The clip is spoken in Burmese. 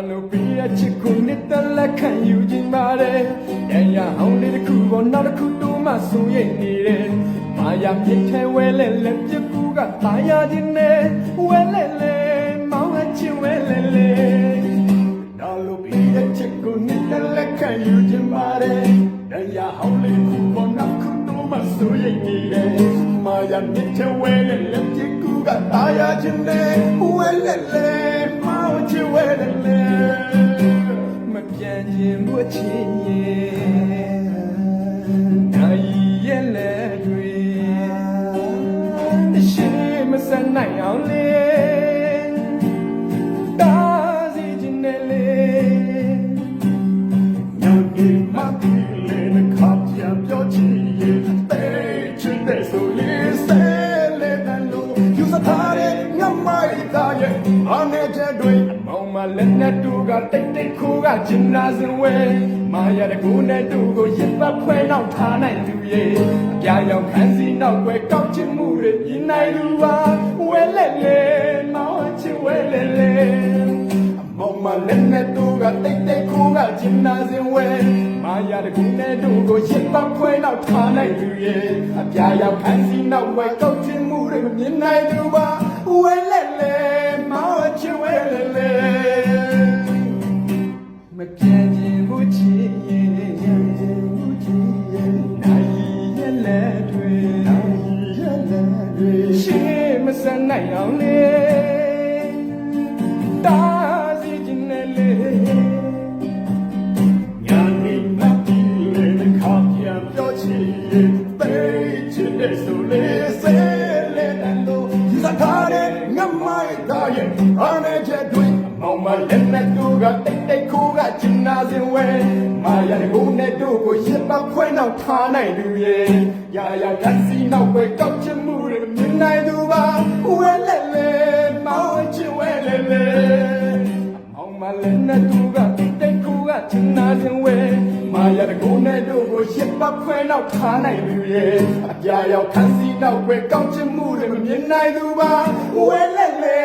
လိုပြီးရချစ်ကိုနှစ်သက်လက်ခံယူခြင်းပါတယ်ရန်ရအောင်လေးတစ်ခုပေါ်နောက်တစ်ခုတိုးမှဆိုရင်နေတယ်မာယာမြင့်ထဲဝဲလဲလဲပြကူကတာယာခြင်းနဲ့ဝဲလဲလဲမောင်းချင်ဝဲလဲလဲလိုပြီးရချစ်ကိုနှစ်သက်လက်ခံယူခြင်းပါတယ်ရန်ရအောင်လေးတစ်ခုပေါ်နောက်တစ်ခုတိုးမှဆိုရင်နေတယ်မာယာမြင့်ထဲဝဲလဲလဲပြကူကတာယာခြင်းနဲ့ဝဲလဲလဲမောင်းချင်ဝဲလဲလဲမပြန်ခြင်းဘူးချင်ရဲ့နိုင်ရဲ့လဲတွေရှိမစနိုင်အောင်လေတာစီခြင်းနဲ့လေညနေမှဒီလေခါပြပြောချင်ရဲ့တဲ့ချစ်တဲ့ဆိုလေးဆဲလေတန်လို့ယူစထားတဲ့ငမိုက်သားရဲ့အနေချက်တွေမောင်မလက်နဲ့တူကတိတ်တိတ်ခိုးကကျင်နာစင်ဝဲမာရတဲ့ကိုနဲ့တူကိုရစ်ပတ်ဖွဲနောက်ထားနိုင်သူရဲ့အပြာရောင်ခန်းစီနောက်ွယ်ကောက်ချင်မှုတွေမြင်နိုင်သူပါဝဲလက်လေမောင်ချင်ဝဲလေလေမောင်မလက်နဲ့တူကတိတ်တိတ်ခိုးကကျင်နာစင်ဝဲမာရတဲ့ကိုနဲ့တူကိုရစ်ပတ်ဖွဲနောက်ထားနိုင်သူရဲ့အပြာရောင်ခန်းစီနောက်ွယ်ကောက်ချင်မှုတွေမြင်နိုင်သူပါဝဲလက်လေမောင်ချင်ဝဲလေလေမပြန်ခြင်းဘူးချစ်ရဲ့နိုင်ရဲ့လက်တွေရှိမစနိုင်အောင်လေတာစီခြင်းနဲ့လေညာနေမတီးလေခါပြန်ပြောချင်ရဲ့ပေးချင်တဲ့ဆိုလေဆဲလေတန်လို့စကားနဲ့ငမိုက်သားရဲ့အနေချက်တွေမောင်မလက်နဲ့တူကတိတ်တိတ်ခိုးကကျင်နာစင်ဝဲမာရတဲ့ကိုနဲ့တို့ကိုရစ်ပတ်ခွဲနောက်ထားနိုင်သူရဲ့ရာရာကစီနောက်ပဲကောက်ချင်မှုတွေမြင်နိုင်သူပါဝဲလဲလဲမောင်ချင်ဝဲလဲလဲမောင်မလက်နဲ့တူကတိတ်တိတ်ခိုးကကျင်နာစင်ဝဲမာရတဲ့ကိုနဲ့တို့ကိုရစ်ပတ်ခွဲနောက်ထားနိုင်သူရဲ့အပြာရောင်ခန်းစီနောက်ပဲကောက်ချင်မှုတွေမြင်နိုင်သူပါဝဲလဲလဲ